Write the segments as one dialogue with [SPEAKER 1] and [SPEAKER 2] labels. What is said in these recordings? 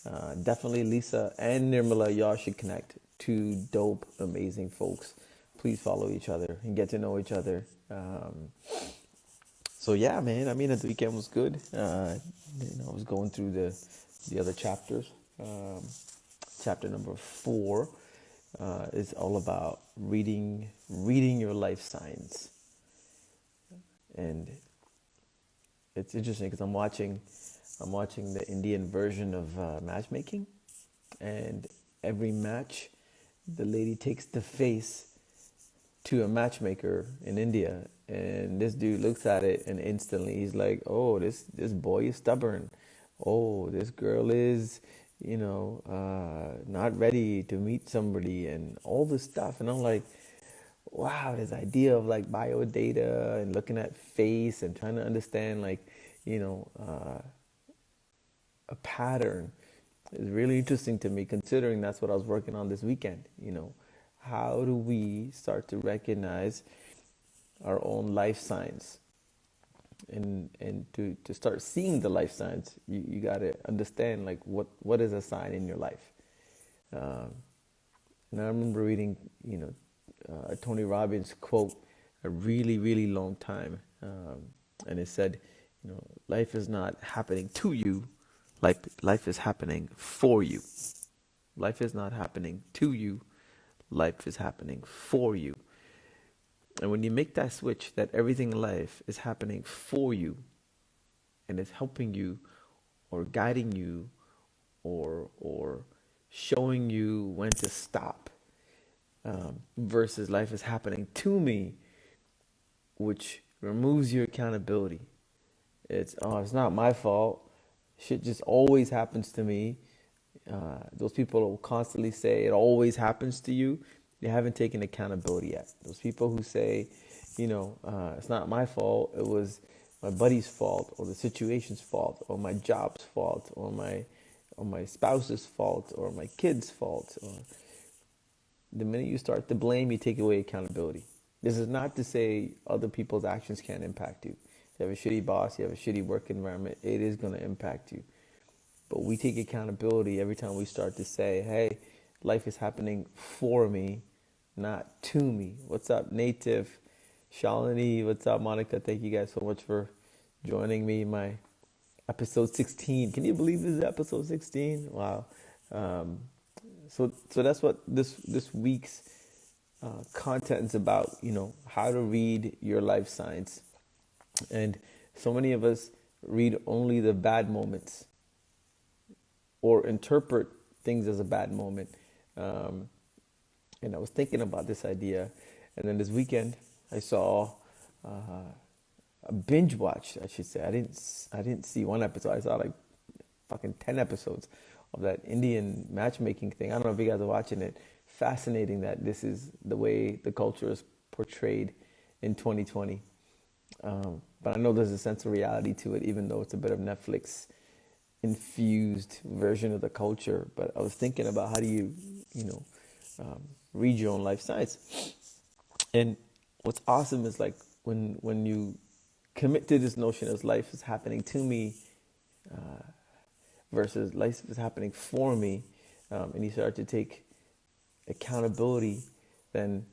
[SPEAKER 1] Definitely Lisa and Nirmala, y'all should connect. Two dope, amazing folks. Please follow each other and get to know each other. So yeah, man. I mean, the weekend was good. I was going through the other chapters. Um, Chapter number 4 is all about reading your life signs, and it's interesting because I'm watching the Indian version of matchmaking, and every match, the lady takes the face to a matchmaker in India, and this dude looks at it, and instantly he's like, "Oh, this boy is stubborn. Oh, this girl is, not ready to meet somebody, and all this stuff." And I'm like, wow, this idea of like bio data and looking at face and trying to understand like, you know, uh, a pattern is really interesting to me, considering that's what I was working on this weekend. How do we start to recognize our own life signs? And to start seeing the life signs, you got to understand like what is a sign in your life. Um, and I remember reading, Tony Robbins quote a really, really long time. And it said, life is not happening to you, life is happening for you. Life is not happening to you, life is happening for you. And when you make that switch, that everything in life is happening for you and is helping you or guiding you or showing you when to stop, versus life is happening to me, which removes your accountability. It's not my fault. Shit just always happens to me. Those people will constantly say it always happens to you. They haven't taken accountability yet. Those people who say, it's not my fault. It was my buddy's fault, or the situation's fault, or my job's fault, or my spouse's fault, or my kid's fault. Or the minute you start to blame, you take away accountability. This is not to say other people's actions can't impact you. If you have a shitty boss, you have a shitty work environment, it is going to impact you. But we take accountability every time we start to say, hey, life is happening for me, not to me. What's up, Native? Shalini, what's up, Monica? Thank you guys so much for joining me in my episode 16. Can you believe this is episode 16? Wow. Um, so that's what this week's content is about. How to read your life signs, and so many of us read only the bad moments or interpret things as a bad moment. Um, and I was thinking about this idea, and then this weekend I saw a binge watch, I should say. I didn't see one episode. I saw like fucking 10 episodes of that Indian matchmaking thing. I don't know if you guys are watching it. Fascinating that this is the way the culture is portrayed in 2020. But I know there's a sense of reality to it, even though it's a bit of Netflix infused version of the culture. But I was thinking about how do you know, read your own life signs. And what's awesome is like when you commit to this notion as life is happening to me, versus life is happening for me, and you start to take accountability, then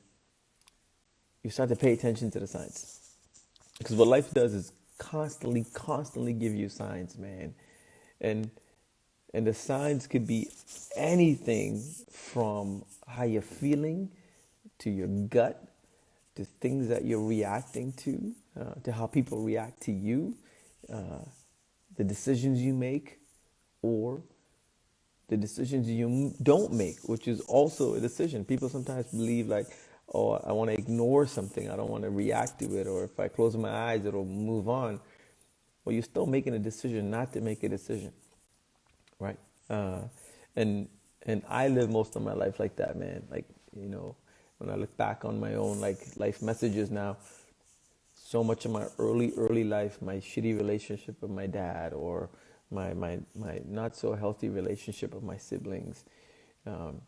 [SPEAKER 1] you start to pay attention to the signs. Because what life does is constantly give you signs, man. And and the signs could be anything from how you're feeling, to your gut, to things that you're reacting to how people react to you, uh, the decisions you make, or the decisions you don't make, which is also a decision. People sometimes believe like, oh, I want to ignore something. I don't want to react to it. Or if I close my eyes, it'll move on. Well, you're still making a decision not to make a decision, right? Uh, and and I live most of my life like that, man. Like, when I look back on my own like life messages now, so much of my early life, my shitty relationship with my dad, or my not so healthy relationship with my siblings, um,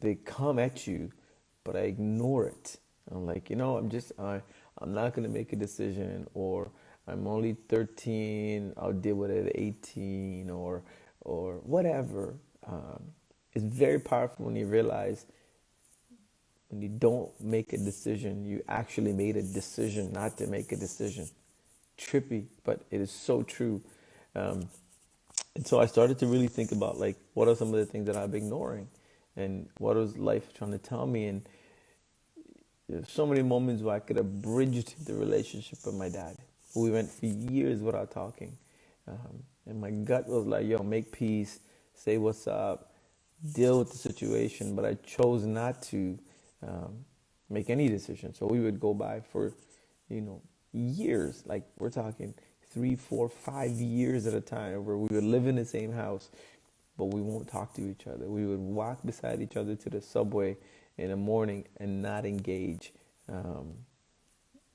[SPEAKER 1] they come at you, but I ignore it. I'm like, I'm not gonna make a decision, or I'm only 13, I'll deal with it at 18, or whatever. It's very powerful when you realize when you don't make a decision, you actually made a decision not to make a decision. Trippy, but it is so true. Um, and so I started to really think about like what are some of the things that I'm ignoring, and what was life trying to tell me. And there's so many moments where I could have bridged the relationship with my dad. We went for years without talking, and my gut was like, "Yo, make peace, say what's up, deal with the situation." But I chose not to um, make any decision. So we would go by for, years. Like we're talking 3, 4, 5 years at a time, where we would live in the same house, but we won't talk to each other. We would walk beside each other to the subway in the morning and not engage. Um,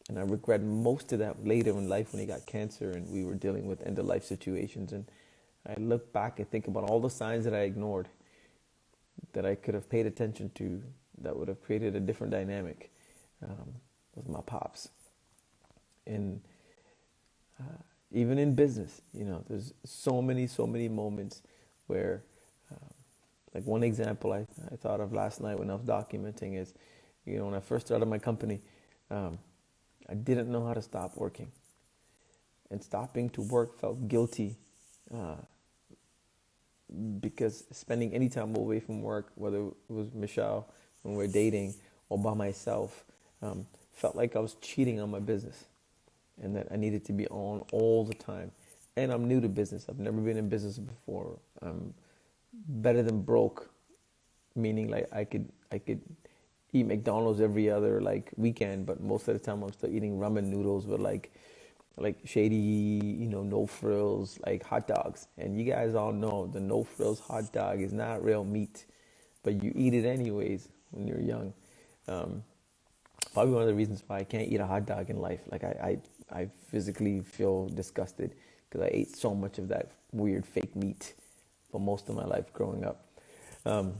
[SPEAKER 1] and I regret most of that later in life when he got cancer and we were dealing with end of life situations. And I look back and think about all the signs that I ignored, that I could have paid attention to, that would have created a different dynamic with my pops. And even in business, there's so many moments where, like one example I thought of last night when I was documenting is, when I first started my company, I didn't know how to stop working. And stopping to work felt guilty uh, because spending any time away from work, whether it was Michelle when we were dating or by myself, felt like I was cheating on my business, and that I needed to be on all the time. And I'm new to business. I've never been in business before. I'm better than broke, meaning like I could eat McDonald's every other like weekend, but most of the time I'm still eating ramen noodles with like shady, no frills, like hot dogs. And you guys all know the no frills hot dog is not real meat, but you eat it anyways when you're young. Um, Probably one of the reasons why I can't eat a hot dog in life. Like I physically feel disgusted because I ate so much of that weird fake meat for most of my life growing up. Um,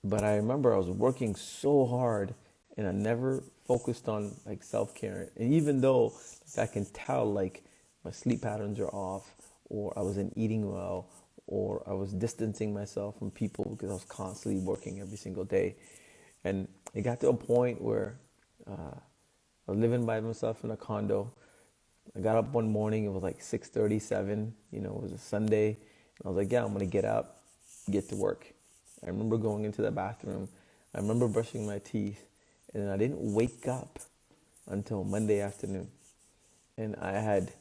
[SPEAKER 1] but I remember I was working so hard and I never focused on like self-care. And even though like, I can tell like my sleep patterns are off, or I wasn't eating well, or I was distancing myself from people because I was constantly working every single day. And it got to a point where I was living by myself in a condo. I got up one morning, it was like 6:37, it was a Sunday. And I was like, yeah, I'm gonna get up, get to work. I remember going into the bathroom. I remember brushing my teeth, and then I didn't wake up until Monday afternoon. And I had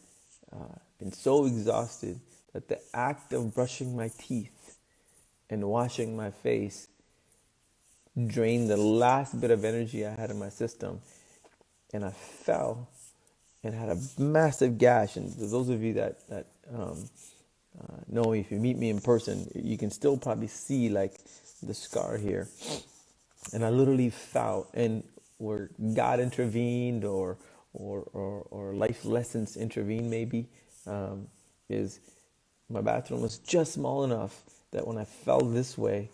[SPEAKER 1] been so exhausted that the act of brushing my teeth and washing my face drained the last bit of energy I had in my system. And I fell and had a massive gash. And for those of you that know, if you meet me in person, you can still probably see like the scar here. And I literally fell, and where God intervened, or life lessons intervened maybe, is my bathroom was just small enough that when I fell this way,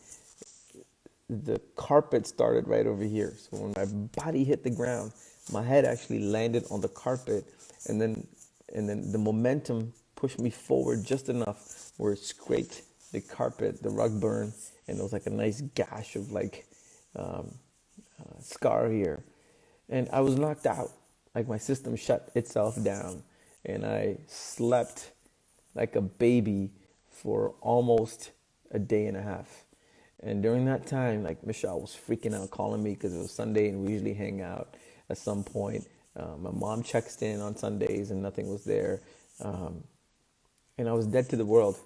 [SPEAKER 1] the carpet started right over here. So when my body hit the ground, my head actually landed on the carpet, and then the momentum pushed me forward just enough where it scraped the carpet, the rug burn, and there was like a nice gash of like scar here. And I was knocked out. Like my system shut itself down, and I slept like a baby for almost a day and a half. And during that time, like Michelle was freaking out, calling me because it was Sunday and we usually hang out at some point. My mom checks in on Sundays and nothing was there. Um, and I was dead to the world.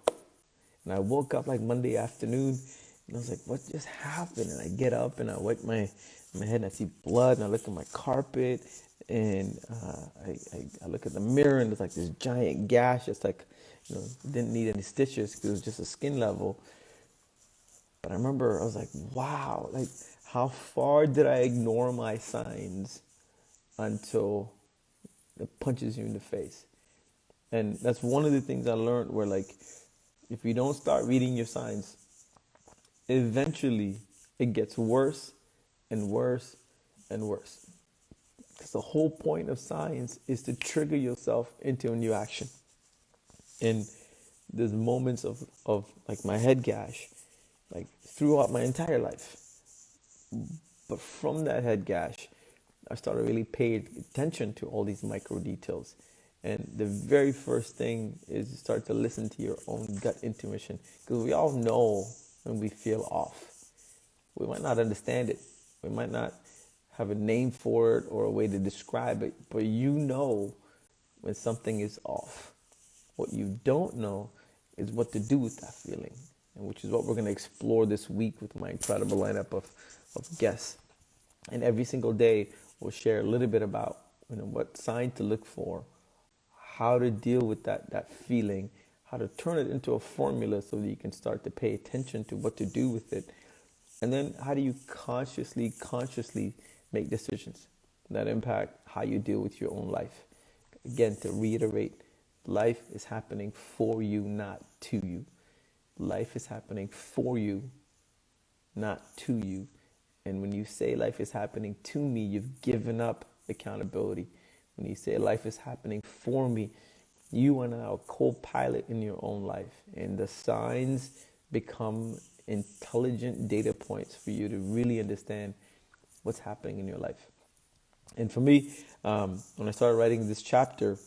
[SPEAKER 1] And I woke up like Monday afternoon and I was like, what just happened? And I get up and I wipe my head and I see blood and I look at my carpet and I look at the mirror and there's like this giant gash. It's like, didn't need any stitches because it was just a skin level. But I remember I was like, wow, like how far did I ignore my signs until it punches you in the face? And that's one of the things I learned where like, if you don't start reading your signs, eventually it gets worse and worse and worse. Because the whole point of science is to trigger yourself into a new action. And there's moments of like my head gash, like throughout my entire life. But from that head gash, I started really paying attention to all these micro details. And the very first thing is to start to listen to your own gut intuition. Because we all know when we feel off. We might not understand it. We might not have a name for it or a way to describe it. But you know when something is off. What you don't know is what to do with that feeling. And which is what we're going to explore this week with my incredible lineup of guests. And every single day, we'll share a little bit about what sign to look for, how to deal with that feeling, how to turn it into a formula so that you can start to pay attention to what to do with it. And then how do you consciously make decisions that impact how you deal with your own life. Again, to reiterate, life is happening for you, not to you. Life is happening for you, not to you. And when you say life is happening to me, you've given up accountability. When you say life is happening for me, you are now a co-pilot in your own life. And the signs become intelligent data points for you to really understand what's happening in your life. And for me, when I started writing this chapter,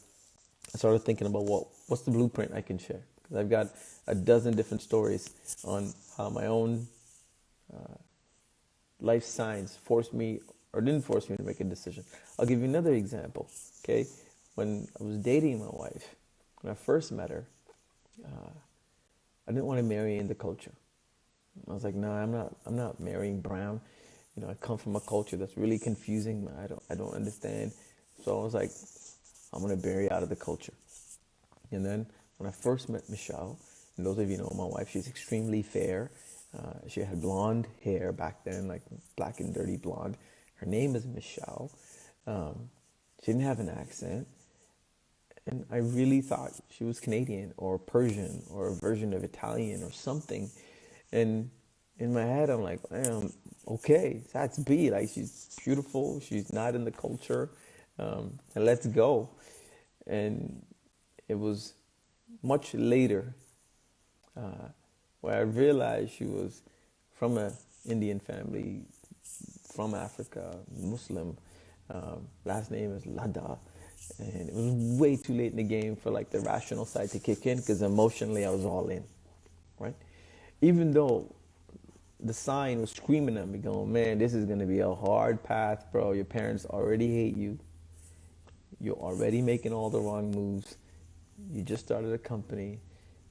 [SPEAKER 1] I started thinking about what's the blueprint I can share. Because I've got a dozen different stories on how my own life signs forced me or didn't force me to make a decision. I'll give you another example. Okay, when I was dating my wife, when I first met her, I didn't want to marry in the culture. I was like, no, I'm not marrying brown. I come from a culture that's really confusing. I don't understand. So I was like, I'm gonna marry out of the culture. And then when I first met Michelle, and those of you know my wife, she's extremely fair. She had blonde hair back then, like black and dirty blonde. Her name is Michelle. She didn't have an accent. And I really thought she was Canadian or Persian or a version of Italian or something. And in my head, I'm like, damn, okay, that's B. Like, she's beautiful. She's not in the culture. And let's go. And it was much later where I realized she was from an Indian family, from Africa, Muslim. Last name is Lada. And it was way too late in the game for like the rational side to kick in because emotionally I was all in, right? Even though the sign was screaming at me going, man, this is going to be a hard path, bro. Your parents already hate you. You're already making all the wrong moves. You just started a company.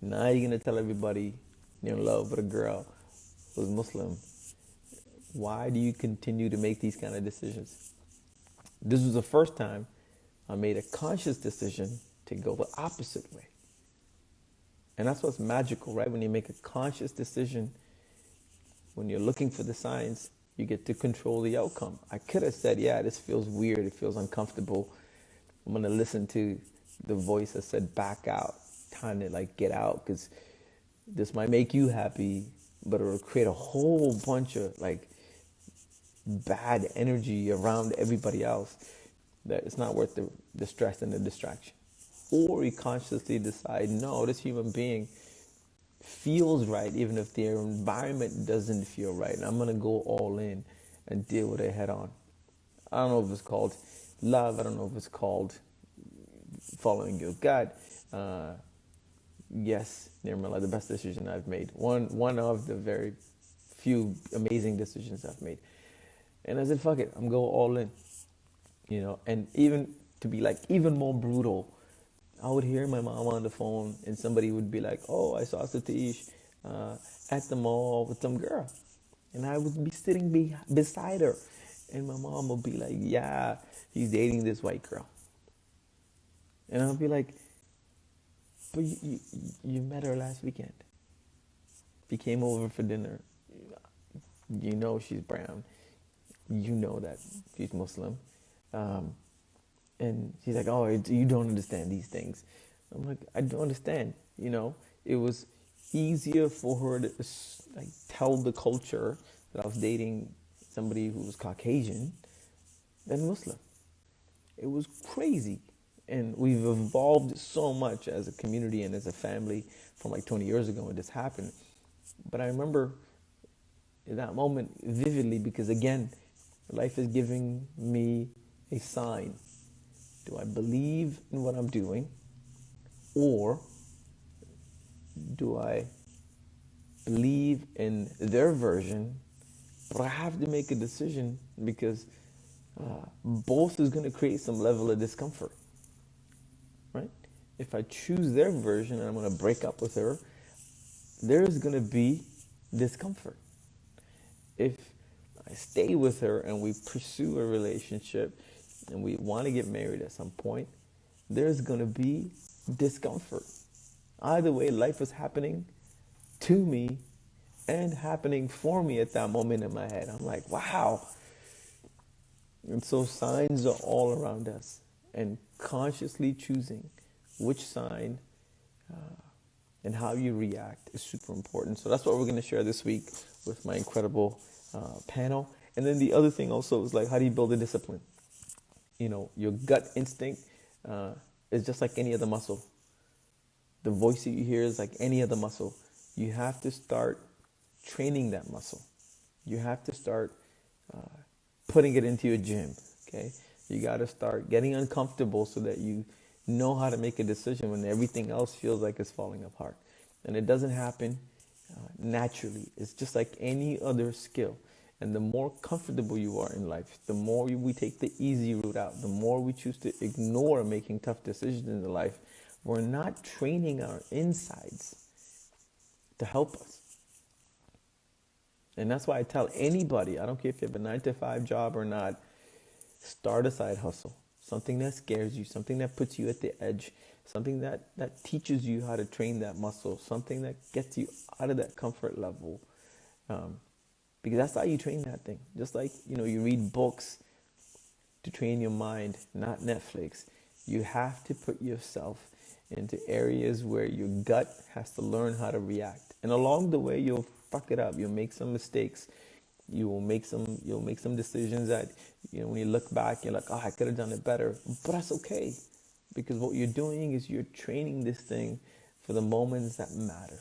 [SPEAKER 1] Now you're going to tell everybody you're in love with a girl who's Muslim. Why do you continue to make these kind of decisions? This was the first time I made a conscious decision to go the opposite way. And that's what's magical, right? When you make a conscious decision, when you're looking for the signs, you get to control the outcome. I could have said, yeah, this feels weird. It feels uncomfortable. I'm going to listen to the voice that said, back out. Time to like get out because this might make you happy, but it'll create a whole bunch of like bad energy around everybody else that it's not worth the stress and the distraction. Or you consciously decide, no, this human being feels right even if their environment doesn't feel right. And I'm going to go all in and deal with it head on. I don't know if it's called love. I don't know if it's called following your gut. Yes, Nirmala, the best decision I've made. One of the very few amazing decisions I've made. And I said, fuck it, I'm going all in. And even to be like even more brutal, I would hear my mom on the phone and somebody would be like, oh, I saw Satish at the mall with some girl. And I would be sitting beside her. And my mom would be like, yeah, he's dating this white girl. And I'll be like, but you met her last weekend. She came over for dinner. You know she's brown. You know that she's Muslim. And she's like, oh, you don't understand these things. I'm like, I don't understand. It was easier for her to like tell the culture that I was dating somebody who was Caucasian than Muslim. It was crazy. And we've evolved so much as a community and as a family from like 20 years ago when this happened. But I remember that moment vividly because, again, life is giving me a sign. Do I believe in what I'm doing, or do I believe in their version? But I have to make a decision because both is going to create some level of discomfort, right? If I choose their version and I'm going to break up with her, there's going to be discomfort. If I stay with her and we pursue a relationship and we want to get married at some point, there's going to be discomfort. Either way, life is happening to me and happening for me at that moment in my head. I'm like, wow. And so signs are all around us, and consciously choosing which sign and how you react is super important. So that's what we're going to share this week with my incredible panel. And then the other thing also is like, how do you build a discipline? You know, your gut instinct is just like any other muscle. The voice that you hear is like any other muscle. You have to start training that muscle. You have to start putting it into your gym, okay? You got to start getting uncomfortable so that you know how to make a decision when everything else feels like it's falling apart. And it doesn't happen naturally. It's just like any other skill. And the more comfortable you are in life, the more we take the easy route out, the more we choose to ignore making tough decisions in life, we're not training our insides to help us. And that's why I tell anybody, I don't care if you have a 9-to-5 job or not, start a side hustle. Something that scares you, something that puts you at the edge, something that teaches you how to train that muscle, something that gets you out of that comfort level. Because that's how you train that thing. Just like, you read books to train your mind, not Netflix. You have to put yourself into areas where your gut has to learn how to react. And along the way, you'll fuck it up. You'll make some mistakes. You'll make some decisions that, when you look back, you're like, oh, I could have done it better. But that's okay. Because what you're doing is you're training this thing for the moments that matter.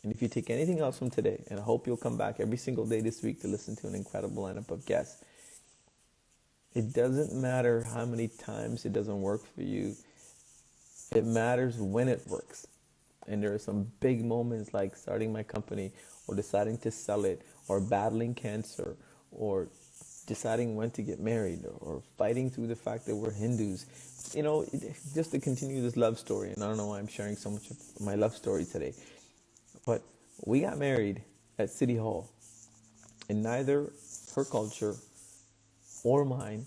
[SPEAKER 1] And if you take anything else from today, and I hope you'll come back every single day this week to listen to an incredible lineup of guests, it doesn't matter how many times it doesn't work for you. It matters when it works. And there are some big moments like starting my company or deciding to sell it or battling cancer or deciding when to get married or fighting through the fact that we're Hindus. Just to continue this love story. And I don't know why I'm sharing so much of my love story today. But we got married at City Hall. And neither her culture or mine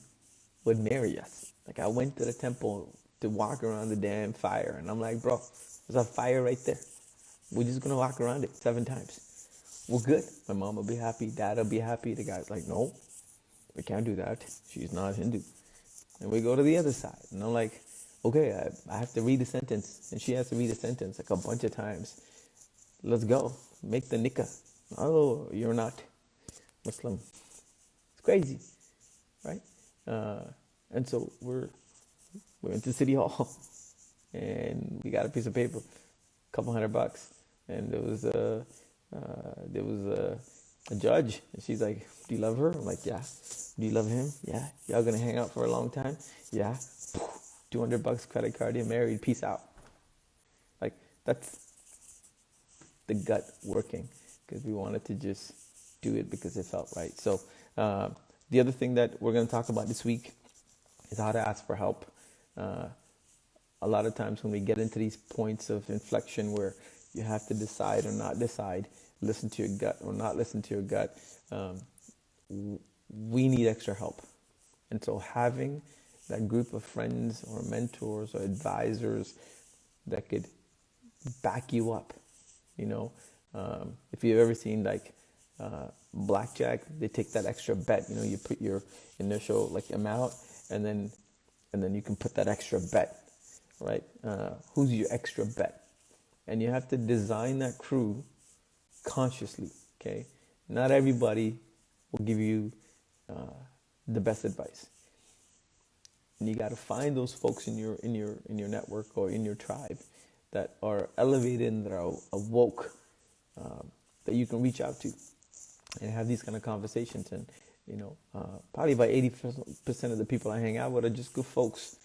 [SPEAKER 1] would marry us. Like, I went to the temple to walk around the damn fire. And I'm like, bro, there's a fire right there. We're just going to walk around it 7 times. We're good. My mom will be happy. Dad will be happy. The guy's like, no, we can't do that. She's not Hindu. And we go to the other side. And I'm like, okay, I have to read the sentence. And she has to read the sentence like a bunch of times. Let's go. Make the nikah. Oh, you're not Muslim. It's crazy, right? And so we went to City Hall. And we got a piece of paper, a couple $100, and there was a judge, and she's like, "Do you love her?" I'm like, "Yeah." "Do you love him?" "Yeah." "Y'all gonna hang out for a long time?" "Yeah." $200 credit card, you're married, peace out. Like, that's the gut working, because we wanted to just do it because it felt right. So the other thing that we're gonna talk about this week is how to ask for help. A lot of times when we get into these points of inflection where you have to decide or not decide, listen to your gut or not listen to your gut, we need extra help. And so having that group of friends or mentors or advisors that could back you up, if you've ever seen like blackjack, they take that extra bet, you put your initial like amount and then you can put that extra bet. Right? Who's your extra bet? And you have to design that crew consciously, okay? Not everybody will give you the best advice. And you got to find those folks in your network or in your tribe that are elevated and that are awoke, that you can reach out to and have these kind of conversations. And probably about 80% of the people I hang out with are just good folks.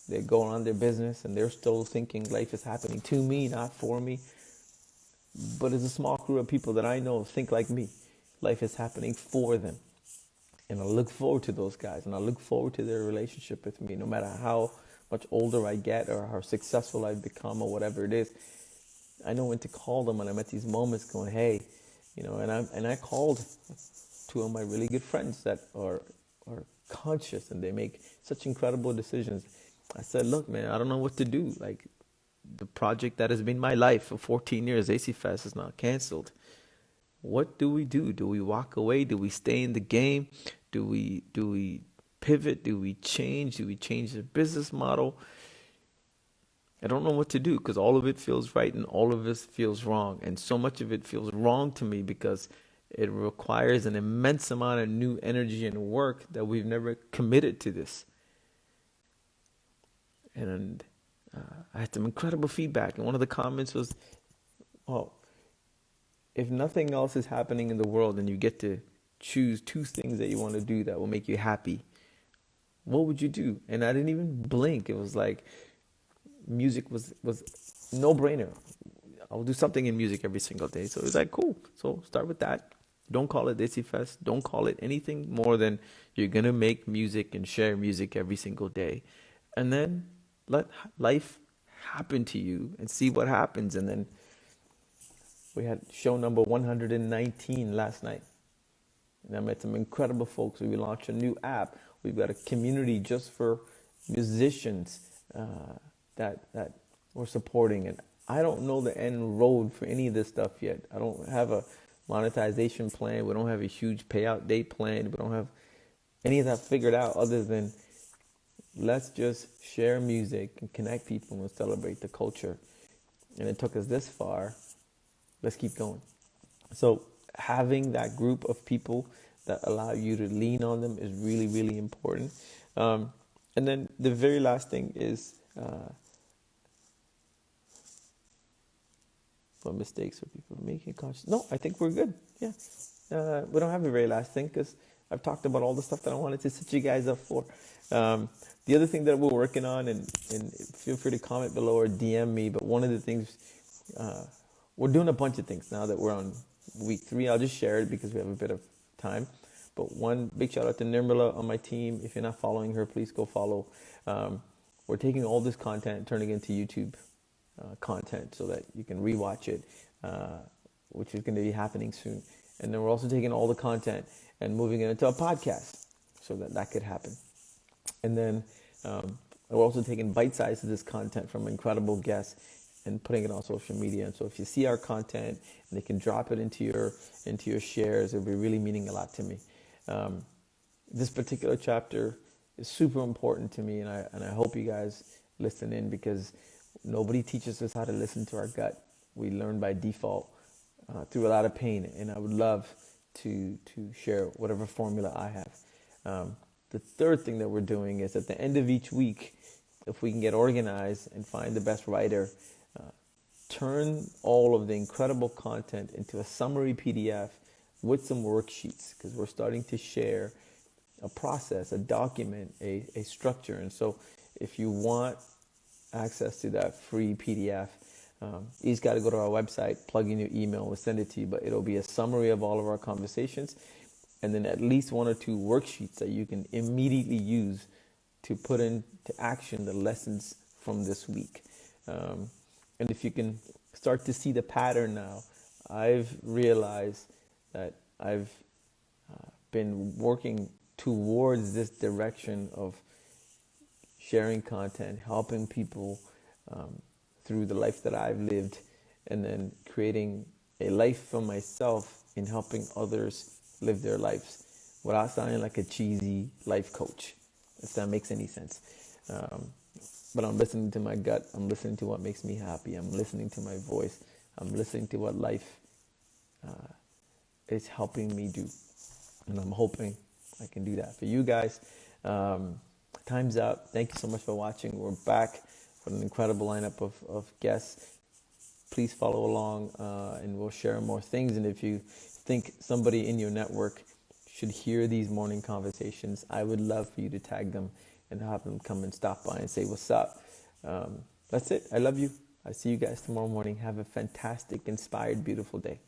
[SPEAKER 1] They go on their business and they're still thinking life is happening to me, not for me. But it's a small crew of people that I know think like me. Life is happening for them. And I look forward to those guys, and I look forward to their relationship with me, no matter how much older I get or how successful I've become or whatever it is. I know when to call them when I'm at these moments going, hey, and I called two of my really good friends that are conscious and they make such incredible decisions. I said, look, man, I don't know what to do. Like, the project that has been my life for 14 years, AC Fest, is now canceled. What do we do? Do we walk away? Do we stay in the game? Do we pivot? Do we change? Do we change the business model? I don't know what to do because all of it feels right and all of it feels wrong. And so much of it feels wrong to me because it requires an immense amount of new energy and work that we've never committed to this. And I had some incredible feedback. And one of the comments was, oh, if nothing else is happening in the world and you get to choose two things that you want to do that will make you happy, what would you do? And I didn't even blink. It was like music was no brainer. I'll do something in music every single day. So it was like, cool. So start with that. Don't call it Desi Fest. Don't call it anything more than you're going to make music and share music every single day. And then let life happen to you and see what happens. And then we had show number 119 last night. And I met some incredible folks. We launched a new app. We've got a community just for musicians that we're supporting. And I don't know the end road for any of this stuff yet. I don't have a monetization plan. We don't have a huge payout date plan. We don't have any of that figured out other than let's just share music and connect people and celebrate the culture. And it took us this far. Let's keep going. So having that group of people that allow you to lean on them is really, really important. And then the very last thing is what mistakes are people making conscious? No, I think we're good. Yeah. We don't have the very last thing because I've talked about all the stuff that I wanted to set you guys up for. The other thing that we're working on, and feel free to comment below or DM me, but one of the things, we're doing a bunch of things now that we're on week 3. I'll just share it because we have a bit of time. But one big shout out to Nirmala on my team. If you're not following her, please go follow. We're taking all this content, turning it into YouTube content so that you can rewatch it, which is going to be happening soon. And then we're also taking all the content and moving it into a podcast so that could happen. And then we're also taking bite sizes of this content from incredible guests and putting it on social media. And so if you see our content and they can drop it into your shares, it'll be really meaning a lot to me. This particular chapter is super important to me, and I hope you guys listen in because nobody teaches us how to listen to our gut. We learn by default through a lot of pain, and I would love to share whatever formula I have. The third thing that we're doing is at the end of each week, if we can get organized and find the best writer, turn all of the incredible content into a summary PDF with some worksheets, because we're starting to share a process, a document, a structure. And so if you want access to that free PDF, you just got to go to our website, plug in your email, we'll send it to you. But it'll be a summary of all of our conversations, and then at least 1 or 2 worksheets that you can immediately use to put into action the lessons from this week. And if you can start to see the pattern now, I've realized that I've been working towards this direction of sharing content, helping people through the life that I've lived, and then creating a life for myself in helping others live their lives without sounding like a cheesy life coach, if that makes any sense. But I'm listening to my gut. I'm listening to what makes me happy. I'm listening to my voice. I'm listening to what life is helping me do. And I'm hoping I can do that for you guys. Time's up. Thank you so much for watching. We're back with an incredible lineup of guests. please follow along, and we'll share more things. And if you think somebody in your network should hear these morning conversations, I would love for you to tag them and have them come and stop by and say what's up. That's it. I love you. I'll see you guys tomorrow morning. Have a fantastic, inspired, beautiful day.